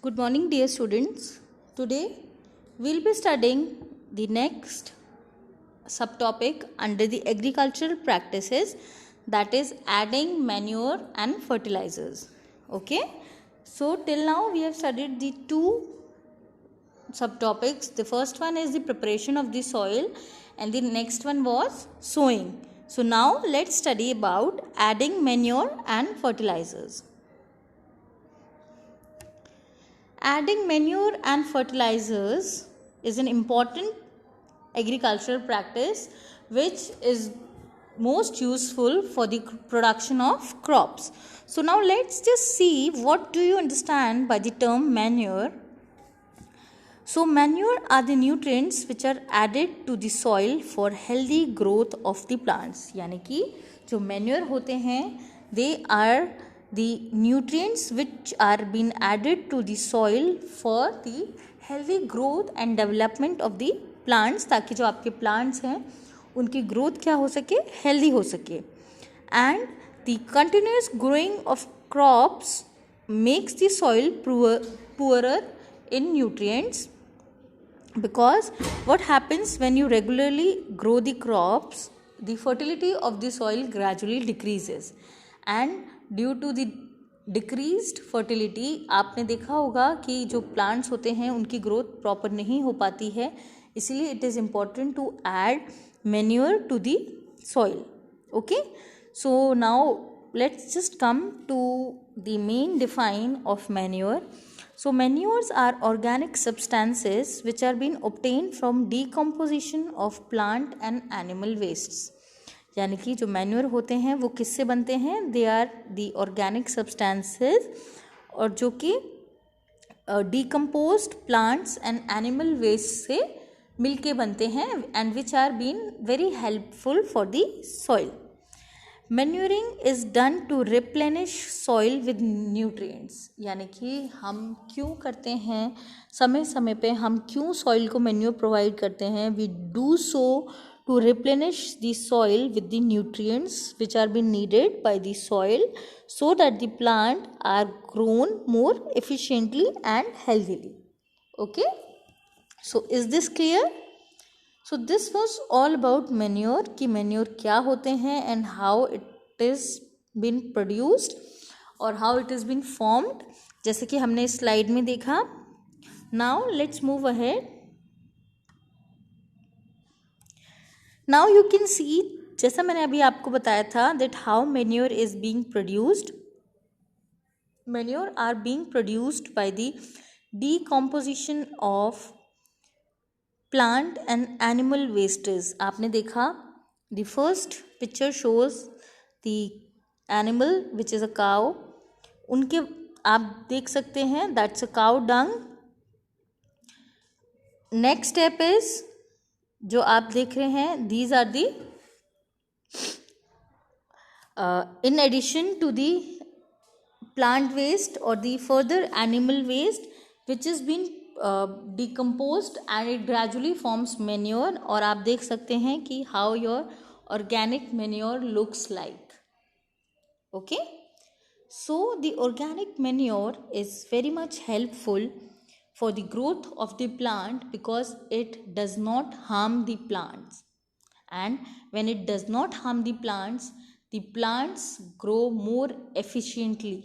Good morning, dear students. Today we'll be studying the next subtopic under the agricultural practices, that is adding manure and fertilizers. Okay, so till now we have studied the two subtopics. The first one is the preparation of the soil and the next one was sowing. So now let's study about adding manure and fertilizers. Adding manure and fertilizers is an important agricultural practice which is most useful for the production of crops. So now let's just see what do you understand by the term manure. So manure are the nutrients which are added to the soil for healthy growth of the plants. यानी कि जो manure होते हैं they are the nutrients which are being added to the soil for the healthy growth and development of the plants, ताकि जो आपके plants हैं उनकी growth क्या हो सके, healthy हो सके. And the continuous growing of crops makes the soil poorer in nutrients, because what happens when you regularly grow the crops, the fertility of the soil gradually decreases, and due to the decreased fertility आपने देखा होगा कि जो plants होते हैं उनकी growth proper नहीं हो पाती है. इसीलिए it is important to add manure to the soil. Okay, so now let's just come to the main define of manure. So manures are organic substances which are being obtained from decomposition of plant and animal wastes. यानी कि जो manure होते हैं वो किससे बनते हैं, they are the organic substances, और जो कि decomposed plants and animal waste से मिलके बनते हैं and which are been very helpful for the soil. Manuring is done to replenish soil with nutrients. यानी कि हम क्यों करते हैं, समय समय पे हम क्यों सॉइल को मैन्योर प्रोवाइड करते हैं. We do so to replenish the soil with the nutrients which are being needed by the soil, so that the plant are grown more efficiently and healthily. Okay, so is this clear? So this was all about manure, कि manure क्या होते हैं and how it is been produced और how it is been formed, जैसे कि हमने slide में देखा. Now let's move ahead. Now you can see, जैसा मैंने अभी आपको बताया था, that how manure is being produced. Manure are being produced by the decomposition of plant and animal wastes. आपने देखा the first picture shows the animal which is a cow. उनके आप देख सकते हैं that's a cow dung. Next step is जो आप देख रहे हैं, these are the in addition to the plant waste or the further animal waste which is been decomposed and it gradually forms manure. और आप देख सकते हैं कि how your organic manure looks like. Okay, so the organic manure is very much helpful for the growth of the plant because it does not harm the plants, and when it does not harm the plants grow more efficiently.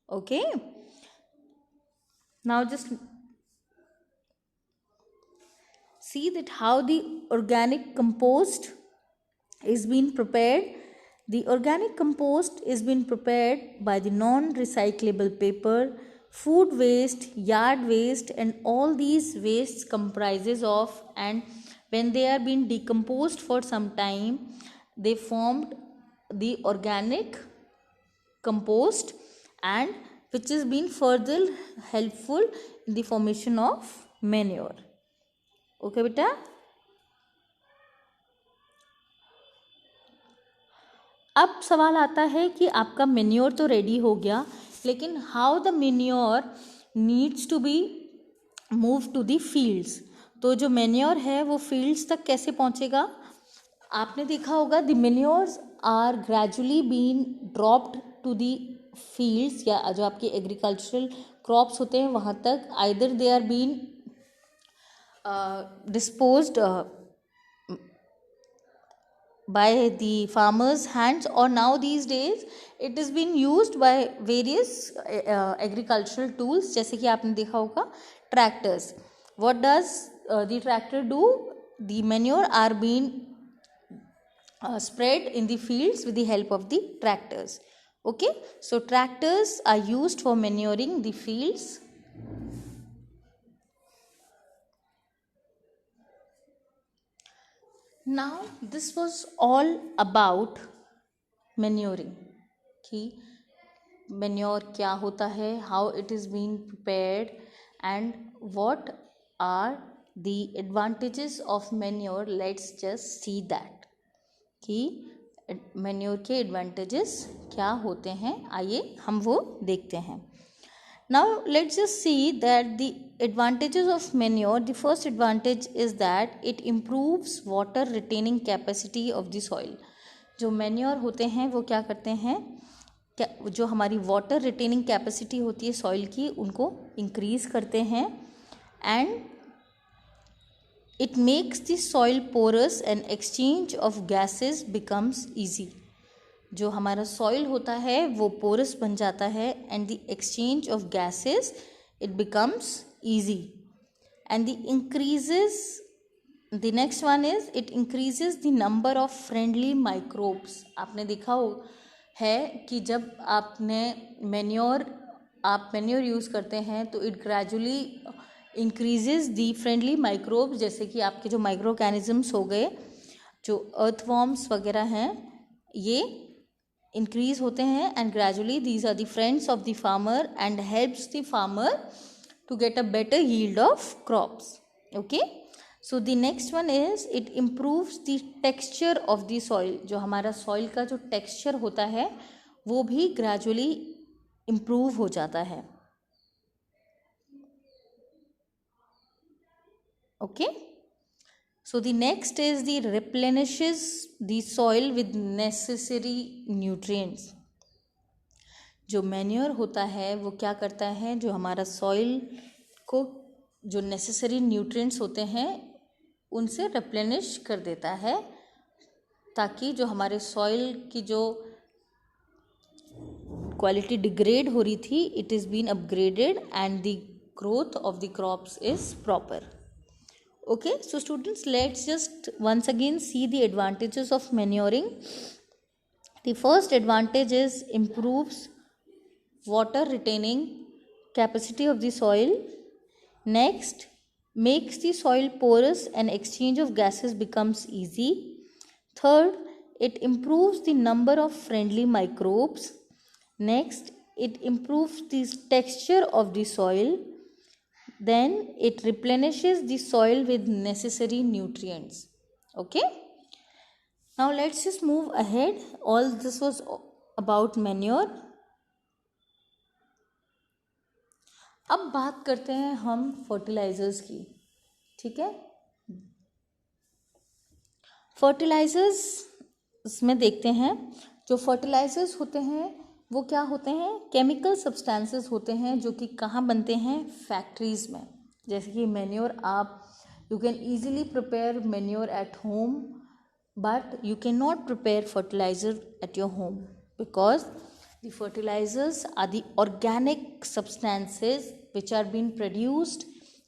Okay, now just see that how the organic compost is being prepared. The organic compost is being prepared by the non-recyclable paper, food waste, yard waste, and all these wastes comprises of, and when they are being decomposed for some time, they formed the organic compost, and which is being further helpful in the formation of manure. Okay beta. अब सवाल आता है कि आपका manure तो ready हो गया, लेकिन how the manure needs to be move to the fields. तो जो मैन्योर है वो फील्ड्स तक कैसे पहुंचेगा. आपने देखा होगा the manures are gradually been dropped to the fields, या जो आपकी एग्रीकल्चरल क्रॉप्स होते हैं वहाँ तक either they are been disposed by the farmers hands, or now these days it is being used by various agricultural tools, जैसे कि आपने देखा होगा tractors. What does the tractor do? The manure are being spread in the fields with the help of the tractors. Okay, so tractors are used for manuring the fields. Now this was all about manuring, कि manure क्या होता है, how it is being prepared, and what are the advantages of manure. Let's just see that, कि manure के advantages क्या होते हैं, आइए हम वो देखते हैं. Now let's just see that the advantages of manure. The first advantage is that it improves water retaining capacity of the soil. जो manure होते हैं वो क्या करते हैं, जो हमारी water retaining capacity होती है soil की, उनको increase करते हैं, and it makes the soil porous and exchange of gases becomes easy. जो हमारा सॉइल होता है वो पोरस बन जाता है, and the exchange of gases it becomes easy, and the next one is it increases the number of friendly microbes. आपने देखा है कि जब आप मैन्योर यूज़ करते हैं तो it gradually increases the friendly microbes, जैसे कि आपके जो माइक्रो ऑर्गेनिजम्स हो गए, जो अर्थवॉर्म्स वगैरह हैं, ये इंक्रीज होते हैं, and gradually these are the friends of the farmer and helps the farmer to get a better yield of crops. Okay, so the next one is it improves the texture of the soil. जो हमारा soil का जो texture होता है वो भी gradually improve हो जाता है. Okay, so the next is the replenishes the soil with necessary nutrients. जो मैन्योर होता है वो क्या करता है, जो हमारा सॉइल को जो नेसेसरी न्यूट्रिएंट्स होते हैं उनसे रिप्लेनिश कर देता है, ताकि जो हमारे सॉइल की जो क्वालिटी डिग्रेड हो रही थी, it is been upgraded and the growth of the crops is proper. Okay, so students, let's just once again see the advantages of manuring. The first advantage is improves water retaining capacity of the soil. Next, makes the soil porous and exchange of gases becomes easy. Third, it improves the number of friendly microbes. Next, it improves the texture of the soil. Then it replenishes the soil with necessary nutrients. Okay, now let's just move ahead. All this was about manure. अब बात करते हैं हम fertilisers की. ठीक है, fertilisers में देखते हैं. जो फर्टिलाइजर्स होते हैं वो क्या होते हैं, केमिकल सब्सटेंसेस होते हैं जो कि कहाँ बनते हैं, फैक्ट्रीज में. जैसे कि मैन्योर, आप you can easily prepare manure at home, but you can not prepare fertiliser at your home, because the fertilisers are the organic substances which are been produced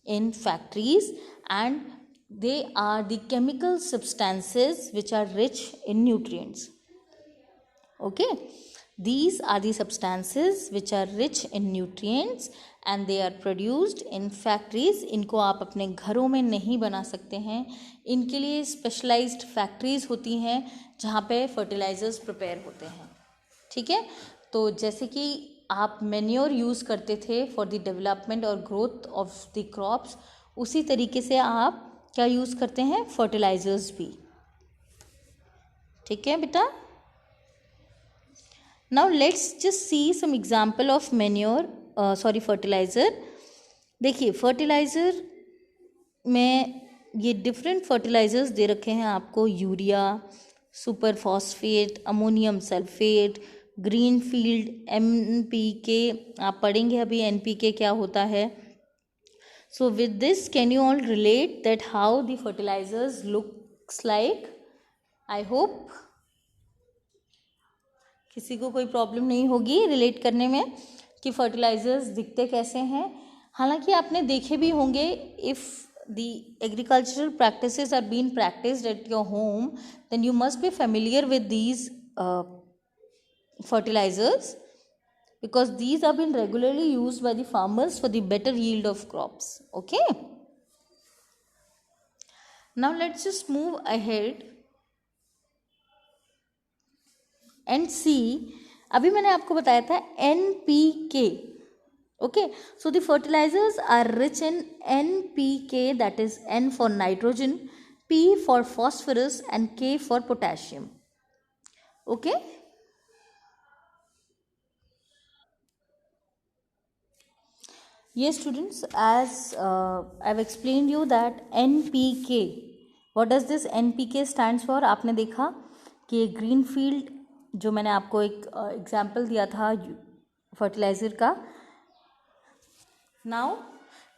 in factories, and they are the chemical substances which are rich in nutrients. Okay, these are the substances which are rich in nutrients and they are produced in factories. इनको आप अपने घरों में नहीं बना सकते हैं, इनके लिए स्पेशलाइज्ड फैक्ट्रीज होती हैं जहाँ पे फर्टिलाइजर्स प्रिपेयर होते हैं. ठीक है, तो जैसे कि आप मैन्योर यूज़ करते थे फॉर द डेवलपमेंट और ग्रोथ ऑफ द क्रॉप्स, उसी तरीके से आप क्या यूज़ करते हैं, फर्टिलाइजर्स भी. ठीक है बेटा. Now let's just see some example of manure, fertiliser. देखिए, फर्टिलाइज़र में ये डिफरेंट फर्टिलाइजर्स दे रखे हैं आपको. Urea, super phosphate, ammonium sulphate, green field, NPK, आप पढ़ेंगे अभी NPK क्या होता है. So with this, can you all relate that how the fertilizers looks like? I hope किसी को कोई प्रॉब्लम नहीं होगी रिलेट करने में कि फर्टिलाइजर्स दिखते कैसे हैं. हालांकि आपने देखे भी होंगे, if the agricultural practices are being practiced at your home, then you must be familiar with these fertilizers, because these are being regularly used by the farmers for the better yield of crops. Okay, now let's just move ahead and see. अभी मैंने आपको बताया था NPK. Okay, so the fertilizers are rich in NPK, that is N for nitrogen, P for phosphorus and K for potassium. Okay, yes students, as I've explained you that NPK, what does this NPK stands for? आपने देखा कि green field, जो मैंने आपको एक example दिया था fertiliser का. Now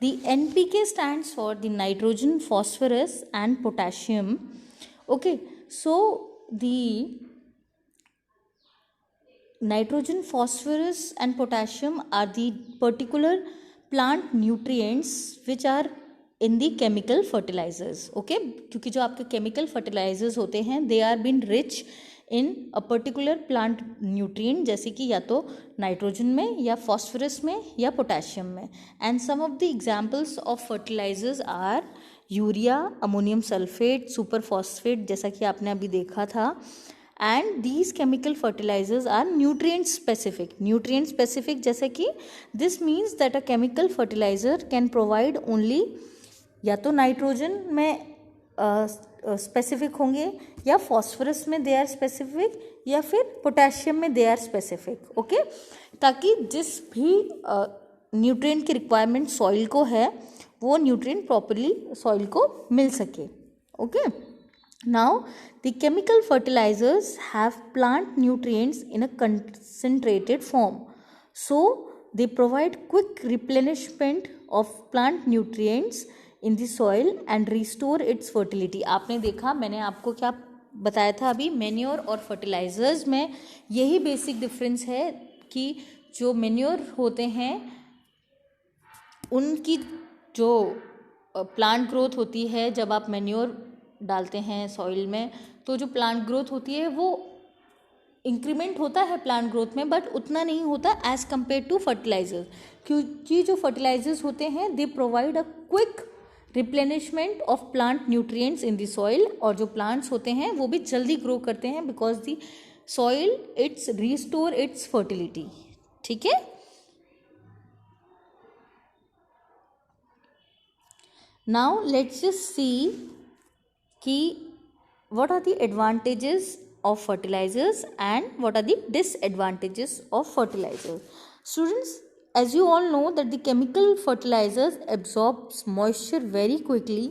the NPK stands for the nitrogen, phosphorus and potassium. Okay, so the nitrogen, phosphorus and potassium are the particular plant nutrients which are in the chemical fertilizers. Okay, क्योंकि जो आपके chemical fertilizers होते हैं, they are been rich in a particular plant nutrient, जैसे कि या तो nitrogen में या फॉस्फोरस में या पोटेशियम में. And some of the examples of fertilisers are urea, ammonium sulphate, super phosphate, जैसा कि आपने अभी देखा था. And these chemical fertilisers are nutrient specific. Nutrient specific जैसे कि this means that a chemical fertiliser can provide only या तो नाइट्रोजन में स्पेसिफिक होंगे, या फॉस्फोरस में दे आर स्पेसिफिक, या फिर पोटेशियम में दे आर स्पेसिफिक. ओके, ताकि जिस भी न्यूट्रिएंट की रिक्वायरमेंट सॉइल को है वो न्यूट्रिएंट प्रॉपरली सॉइल को मिल सके. Okay, now the chemical fertilisers have plant nutrients in a concentrated form, so they provide quick replenishment of plant nutrients in the soil and restore its fertility. आपने देखा, मैंने आपको क्या बताया था अभी, मेन्योर और फर्टिलाइजर्स में यही बेसिक डिफरेंस है कि जो मेन्योर होते हैं उनकी जो प्लांट ग्रोथ होती है, जब आप मेन्योर डालते हैं सॉइल में तो जो प्लांट ग्रोथ होती है वो इंक्रीमेंट होता है प्लांट ग्रोथ में, बट उतना नहीं होता एज कम्पेयर टू फर्टिलाइजर्स, क्योंकि जो फर्टिलाइजर्स होते हैं they provide a quick replenishment of plant nutrients in the soil, और जो प्लांट्स होते हैं वो भी जल्दी ग्रो करते हैं because the soil it's restore its fertility. ठीक है, नाउ लेट्स जस्ट सी कि what are the advantages of fertilizers and what are the disadvantages of fertilizers. Students, as you all know that the chemical fertilizers absorbs moisture very quickly,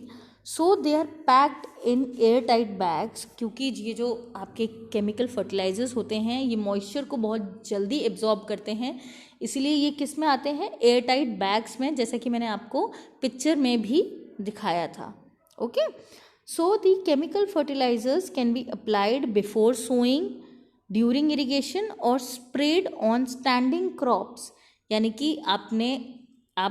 so they are packed in airtight bags. क्योंकि ये जो आपके chemical fertilizers होते हैं ये moisture को बहुत जल्दी absorb करते हैं, इसलिए ये किस में आते हैं, airtight bags में, जैसा कि मैंने आपको पिक्चर में भी दिखाया था. Okay, so the chemical fertilizers can be applied before sowing, during irrigation or sprayed on standing crops. यानी कि आप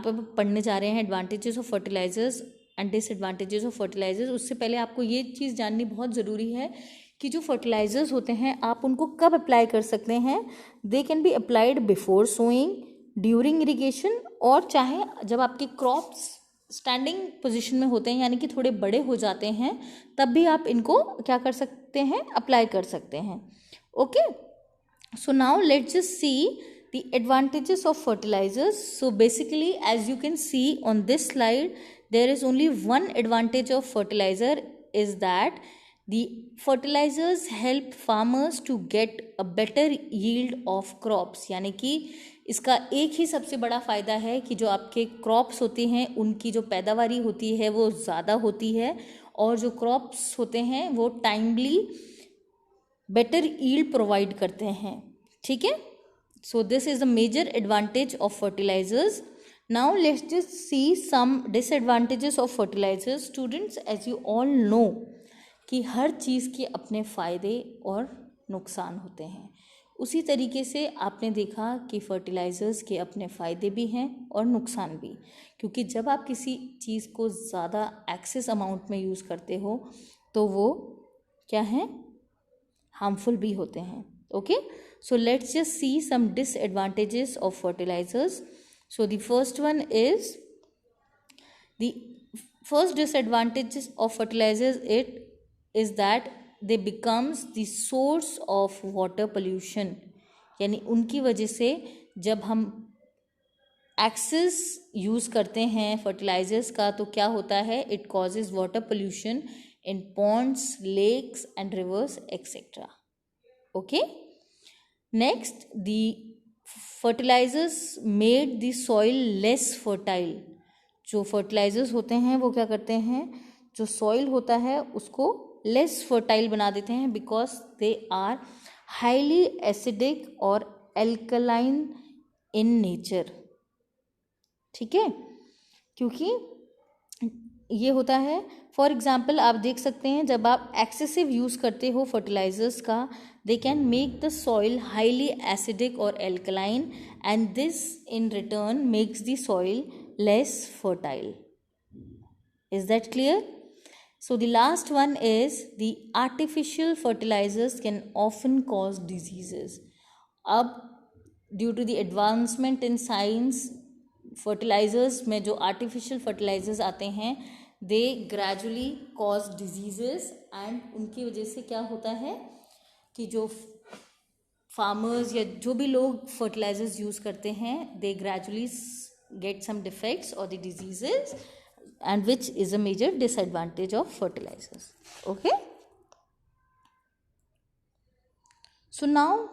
अब पढ़ने जा रहे हैं advantages of fertilisers and disadvantages of fertilisers. उससे पहले आपको ये चीज़ जाननी बहुत ज़रूरी है कि जो फर्टिलाइजर्स होते हैं आप उनको कब अप्लाई कर सकते हैं. They can be applied before sowing, during irrigation, और चाहे जब आपके क्रॉप्स स्टैंडिंग पोजीशन में होते हैं यानी कि थोड़े बड़े हो जाते हैं तब भी आप इनको क्या कर सकते हैं, अप्लाई कर सकते हैं. Okay, so now let's just C the advantages of fertilizers. So basically, as you can see on this slide, there is only one advantage of fertilizer, is that the fertilizers help farmers to get a better yield of crops. यानी कि इसका एक ही सबसे बड़ा फ़ायदा है कि जो आपके क्रॉप्स होते हैं उनकी जो पैदावारी होती है वो ज़्यादा होती है, और जो क्रॉप्स होते हैं वो टाइमली बेटर यील्ड प्रोवाइड करते हैं. ठीक है. So this is the major advantage of fertilizers. Now let's just see some disadvantages of fertilizers. Students, as you all know कि हर चीज़ के अपने फ़ायदे और नुकसान होते हैं, उसी तरीके से आपने देखा कि फर्टिलाइज़र्स के अपने फ़ायदे भी हैं और नुकसान भी, क्योंकि जब आप किसी चीज़ को ज़्यादा एक्सेस अमाउंट में यूज़ करते हो तो वो क्या है, हार्मफुल भी होते हैं. Okay, so let's just see some disadvantages of fertilizers. So the first one is, the first disadvantages of fertilizers it is that they becomes the source of water pollution. यानी उनकी वजह से जब हम एक्सेस यूज़ करते हैं fertilisers का तो क्या होता है, it causes water pollution in ponds, lakes and rivers etcetera. Okay, next, the fertilisers made the soil less fertile. जो फर्टिलाइजर्स होते हैं वो क्या करते हैं, जो सॉइल होता है उसको लेस फर्टाइल बना देते हैं, because they are highly acidic और एल्कलाइन इन नेचर. ठीक है, क्योंकि ये होता है, फॉर एग्जाम्पल आप देख सकते हैं जब आप एक्सेसिव यूज़ करते हो फर्टिलाइजर्स का, they can make the soil highly acidic और alkaline and this in return makes the soil less fertile. Is that clear? So the last one is the artificial fertilizers can often cause diseases. अब due to the advancement in science, fertilizers में जो artificial fertilizers आते हैं they gradually cause diseases, and उनकी वजह से क्या होता है कि जो farmers या जो भी लोग fertilizers use करते हैं they gradually get some defects or the diseases, and which is a major disadvantage of fertilizers. Okay, so now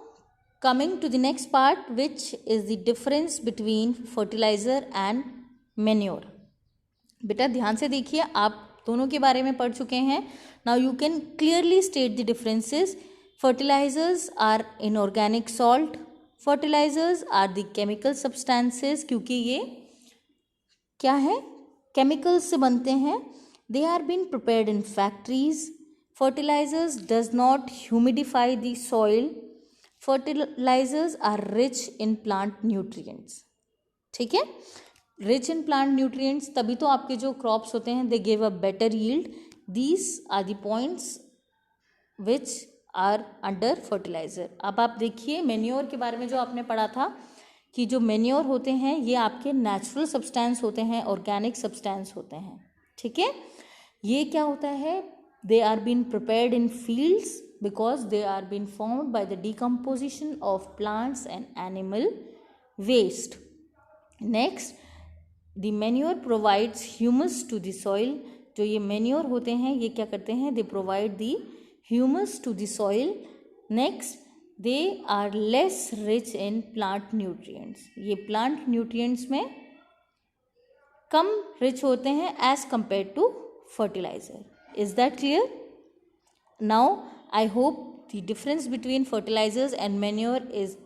coming to the next part, which is the difference between fertilizer and manure. बेटा ध्यान से देखिए, आप दोनों के बारे में पढ़ चुके हैं. now you can clearly state the differences. fertilizers are inorganic salt. fertilizers are the chemical substances, क्योंकि ये क्या है, केमिकल्स से बनते हैं. They are been prepared in factories. Fertilisers does not humidify the soil. Fertilisers are rich in plant nutrients. ठीक है, rich in plant nutrients, तभी तो आपके जो क्रॉप्स होते हैं they give a better yield. These are the points which are under fertiliser. अब आप देखिए मेन्योर के बारे में जो आपने पढ़ा था कि जो मेन्योर होते हैं ये आपके नेचुरल सब्सटेंस होते हैं, ऑर्गेनिक सब्सटेंस होते हैं. ठीक है, ये क्या होता है, they are been prepared in fields because they are been formed by the decomposition of plants and animal waste. Next, the manure provides humus to the soil. जो ये मेन्योर होते हैं ये क्या करते हैं, they provide the humus to the soil. Next, they are less rich in plant nutrients. ये plant nutrients में कम rich होते हैं as compared to fertilizer. Is that clear? Now I hope the difference between fertilizers and manure is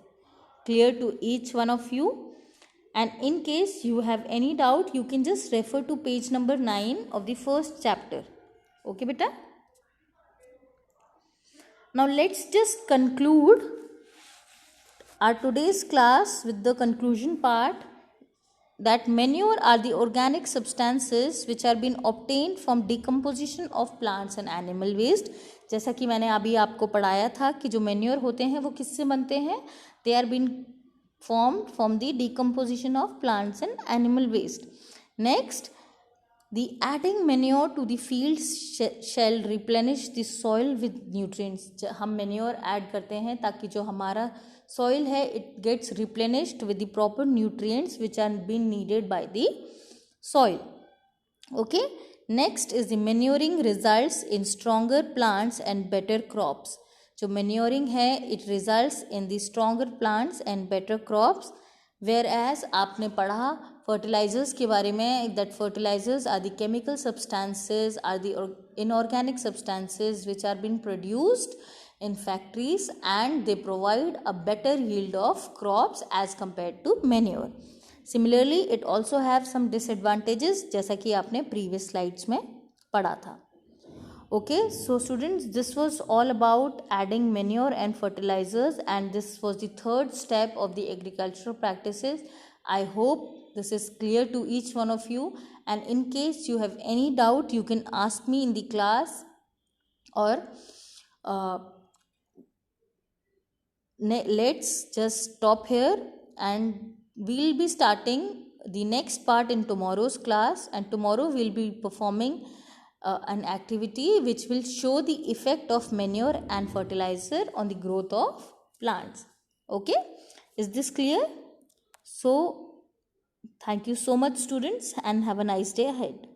clear to each one of you, and in case you have any doubt you can just refer to page number 9 of the first chapter. Okay beta? Now let's just conclude our today's class with the conclusion part, that manure are the organic substances which are being obtained from decomposition of plants and animal waste. जैसा कि मैंने अभी आपको पढ़ाया था कि जो manure होते हैं वो किससे बनते हैं, they are being formed from the decomposition of plants and animal waste. Next, the adding manure to the fields shall replenish the soil with nutrients. हम manure add करते हैं ताकि जो हमारा soil है it gets replenished with the proper nutrients which are being needed by the soil. Okay, next is the manuring results in stronger plants and better crops. जो manuring है it results in the stronger plants and better crops. Whereas आपने पढ़ा fertilizers के बारे में, that fertilizers are the chemical substances, are the inorganic substances which are being produced in factories and they provide a better yield of crops as compared to manure. Similarly, it also have some disadvantages जैसा कि आपने previous slides में पढ़ा था. Okay, so students, this was all about adding manure and fertilizers, and this was the third step of the agricultural practices. I hope this is clear to each one of you, and in case you have any doubt, you can ask me in the class, or let's just stop here, and we'll be starting the next part in tomorrow's class, and tomorrow we'll be performing an activity which will show the effect of manure and fertilizer on the growth of plants. Okay, is this clear? So thank you so much, students, and have a nice day ahead.